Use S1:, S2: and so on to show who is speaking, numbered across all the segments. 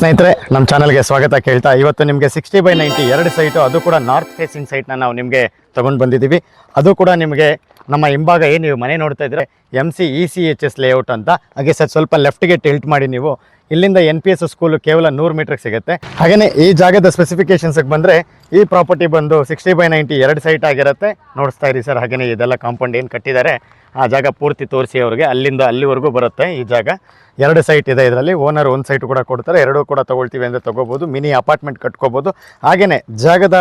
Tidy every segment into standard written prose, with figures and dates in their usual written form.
S1: ಸ್ನೇಹಿತರೆ ನಮ್ಮ ಚಾನಲ್ಗೆ ಸ್ವಾಗತ ಕೇಳ್ತಾ ಇವತ್ತು ನಿಮಗೆ 60/90 ಎರಡು ಸೈಟು ಅದು ಕೂಡ ನಾರ್ತ್ ಫೇಸಿಂಗ್ ಸೈಟ್ನ ನಾವು ನಿಮಗೆ ತೊಗೊಂಡು ಬಂದಿದ್ದೀವಿ. ಅದು ಕೂಡ ನಿಮಗೆ ನಮ್ಮ ಹಿಂಭಾಗ ಏನು ನೀವು ಮನೆ ನೋಡ್ತಾ ಇದ್ರೆ MCECHS ಲೇಔಟ್ ಅಂತ. ಹಾಗೆ ಸರ್ ಸ್ವಲ್ಪ ಲೆಫ್ಟ್ಗೆ ಟಿಲ್ಟ್ ಮಾಡಿ ನೀವು ಇಲ್ಲಿಂದ NPS ಸ್ಕೂಲು ಕೇವಲ 100 ಮೀಟರ್ಗೆ ಸಿಗುತ್ತೆ. ಹಾಗೆಯೇ ಈ ಜಾಗದ ಸ್ಪೆಸಿಫಿಕೇಶನ್ಸ್ಗೆ ಬಂದರೆ ಈ ಪ್ರಾಪರ್ಟಿ ಬಂದು 60/90 ಎರಡು ಸೈಟ್ ಆಗಿರುತ್ತೆ. ನೋಡಿಸ್ತಾ ಇರಿ ಸರ್. ಹಾಗೆಯೇ ಇದೆಲ್ಲ ಕಾಂಪೌಂಡ್ ಏನು ಕಟ್ಟಿದ್ದಾರೆ ಆ ಜಾಗ ಪೂರ್ತಿ ತೋರಿಸಿ ಅವ್ರಿಗೆ. ಅಲ್ಲಿಂದ ಅಲ್ಲಿವರೆಗೂ ಬರುತ್ತೆ ಈ ಜಾಗ. ಎರಡು ಸೈಟ್ ಇದೆ ಇದರಲ್ಲಿ. ಓನರ್ ಒಂದು ಸೈಟ್ ಕೂಡ ಕೊಡ್ತಾರೆ. ಎರಡೂ ಕೂಡ ತೊಗೊಳ್ತೀವಿ ಅಂದರೆ ತೊಗೋಬೋದು. ಮಿನಿ ಅಪಾರ್ಟ್ಮೆಂಟ್ ಕಟ್ಕೋಬೋದು. ಹಾಗೆಯೇ ಜಾಗದ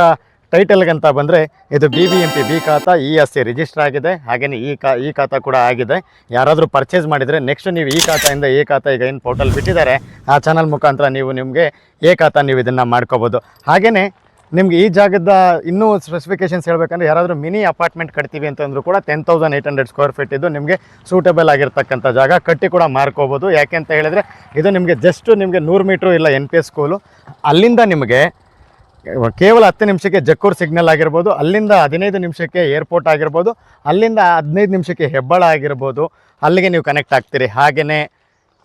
S1: ಟೈಟಲ್ಗಂತ ಬಂದರೆ ಇದು BBMP B khata ESC register ಆಗಿದೆ. ಹಾಗೆಯೇ ಈ ಖಾತಾ ಕೂಡ ಆಗಿದೆ. ಯಾರಾದರೂ ಪರ್ಚೇಸ್ ಮಾಡಿದರೆ ನೆಕ್ಸ್ಟ್ ನೀವು ಈ ಖಾತೆಯಿಂದ ಎ ಖಾತಾ ಈಗ ಏನು ಪೋರ್ಟಲ್ ಬಿಟ್ಟಿದ್ದಾರೆ ಆ ಚಾನಲ್ ಮುಖಾಂತರ ನಿಮಗೆ ಎ ಖಾತಾ ನೀವು ಇದನ್ನು ಮಾಡ್ಕೋಬೋದು. ಹಾಗೆಯೇ ನಿಮ್ಗೆ ಈ ಜಾಗದ ಇನ್ನೂ ಸ್ಪೆಸಿಫಿಕೇಷನ್ಸ್ ಹೇಳಬೇಕಂದ್ರೆ ಯಾರಾದರೂ ಮಿನಿ ಅಪಾರ್ಟ್ಮೆಂಟ್ ಕಟ್ತೀವಿ ಅಂತಂದರೂ ಕೂಡ 10,800 ಸ್ಕ್ವೇರ್ ಫೀಟ್ ಇದು ನಿಮಗೆ ಸೂಟಬಲ್ ಆಗಿರ್ತಕ್ಕಂಥ ಜಾಗ. ಕಟ್ಟಿ ಕೂಡ ಮಾರ್ಕೋಬೋದು. ಯಾಕೆ ಅಂತ ಹೇಳಿದ್ರೆ ಇದು ನಿಮಗೆ ಜಸ್ಟ್ ನಿಮಗೆ 100 ಮೀಟ್ರು ಇಲ್ಲ NPS ಸ್ಕೂಲು. ಅಲ್ಲಿಂದ ನಿಮಗೆ ಕೇವಲ 10 ನಿಮಿಷಕ್ಕೆ ಜಕ್ಕೂರು ಸಿಗ್ನಲ್ ಆಗಿರ್ಬೋದು. ಅಲ್ಲಿಂದ 15 ನಿಮಿಷಕ್ಕೆ ಏರ್ಪೋರ್ಟ್ ಆಗಿರ್ಬೋದು. ಅಲ್ಲಿಂದ 15 ನಿಮಿಷಕ್ಕೆ ಹೆಬ್ಬಾಳ ಆಗಿರ್ಬೋದು. ಅಲ್ಲಿಗೆ ನೀವು ಕನೆಕ್ಟ್ ಆಗ್ತೀರಿ. ಹಾಗೆಯೇ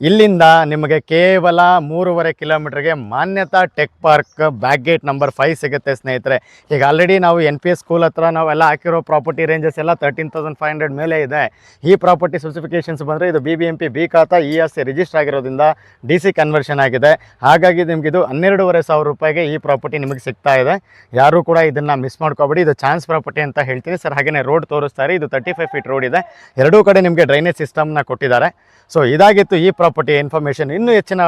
S1: ಇಲ್ಲಿಂದ ನಿಮಗೆ ಕೇವಲ 3.5 ಕಿಲೋಮೀಟ್ರಿಗೆ Manyata tech park back gate number 5 ಸಿಗುತ್ತೆ ಸ್ನೇಹಿತರೆ. ಈಗ ಆಲ್ರೆಡಿ ನಾವು NPS ಸ್ಕೂಲ್ ಹತ್ರ ನಾವೆಲ್ಲ ಹಾಕಿರೋ ಪ್ರಾಪರ್ಟಿ ರೇಂಜಸ್ ಎಲ್ಲ 13,500 ಮೇಲೆ ಇದೆ. ಈ ಪ್ರಾಪರ್ಟಿ ಸ್ಪೆಸಿಫಿಕೇಷನ್ಸ್ ಬಂದರೆ ಇದು BBMP B khata ESC register ಆಗಿರೋದ್ರಿಂದ DC ಕನ್ವರ್ಷನ್ ಆಗಿದೆ. ಹಾಗಾಗಿ ನಿಮಗಿದು 12,500 ರೂಪಾಯಿಗೆ ಈ ಪ್ರಾಪರ್ಟಿ ನಿಮಗೆ ಸಿಗ್ತಾ ಇದೆ. ಯಾರೂ ಕೂಡ ಇದನ್ನು ಮಿಸ್ ಮಾಡ್ಕೋಬೇಡಿ. ಇದು ಚಾನ್ಸ್ ಪ್ರಾಪರ್ಟಿ ಅಂತ ಹೇಳ್ತೀನಿ ಸರ್. ಹಾಗೆಯೇ ರೋಡ್ ತೋರಿಸ್ತಾರೆ. ಇದು 35 ಫೀಟ್ ರೋಡ್ ಇದೆ. ಎರಡೂ ಕಡೆ ನಿಮಗೆ ಡ್ರೈನೇಜ್ ಸಿಸ್ಟಮ್ನ ಕೊಟ್ಟಿದ್ದಾರೆ. ಸೊ ಇದಾಗಿತ್ತು ಈ ಪ್ರಾಪರ್ಟಿ ಇನ್ಫಾರ್ಮೇಷನ್. ಇನ್ನೂ ಹೆಚ್ಚಿನ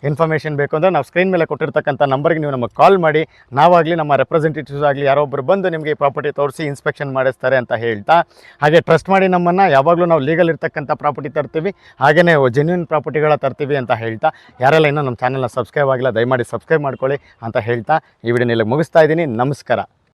S1: ಇನ್ಫಾರ್ಮೇಷನ್ ಬೇಕು ಅಂದರೆ ನಾವು ಸ್ಕ್ರೀನ್ ಮೇಲೆ ಕೊಟ್ಟಿರ್ತಕ್ಕಂಥ ನಂಬರ್ಗೆ ನೀವು ನಮಗೆ ಕಾಲ್ ಮಾಡಿ, ನಾವಾಗಲಿ ನಮ್ಮ ರೆಪ್ರೆಸೆಂಟೇಟಿವ್ಸ್ ಆಗಲಿ ಯಾರೊಬ್ಬರು ಬಂದು ನಿಮಗೆ ಈ ಪ್ರಾಪರ್ಟಿ ತೋರಿಸಿ ಇನ್ಸ್ಪೆಕ್ಷನ್ ಮಾಡಿಸ್ತಾರೆ ಅಂತ ಹೇಳ್ತಾ, ಹಾಗೆ ಟ್ರಸ್ಟ್ ಮಾಡಿ ನಮ್ಮನ್ನು ಯಾವಾಗಲೂ ನಾವು ಲೀಗಲ್ ಇರ್ತಕ್ಕಂಥ ಪ್ರಾಪರ್ಟಿ ತರ್ತೀವಿ. ಹಾಗೆಯೇ ಜೆನ್ಯೂನ್ ಪ್ರಾಪರ್ಟಿಗಳ ತರ್ತೀವಿ ಅಂತ ಹೇಳ್ತಾ, ಯಾರೆಲ್ಲ ಇನ್ನೂ ನಮ್ಮ ಚಾನಲ್ನ ಸಬ್ಸ್ಕ್ರೈಬ್ ಆಗಿಲ್ಲ ದಯಮಾಡಿ ಸಬ್ಸ್ಕ್ರೈಬ್ ಮಾಡ್ಕೊಳ್ಳಿ ಅಂತ ಹೇಳ್ತಾ ಈ ವಿಡಿಯೋನಲ್ಲಿ ಮುಗಿಸ್ತಾ ಇದ್ದೀನಿ. ನಮಸ್ಕಾರ.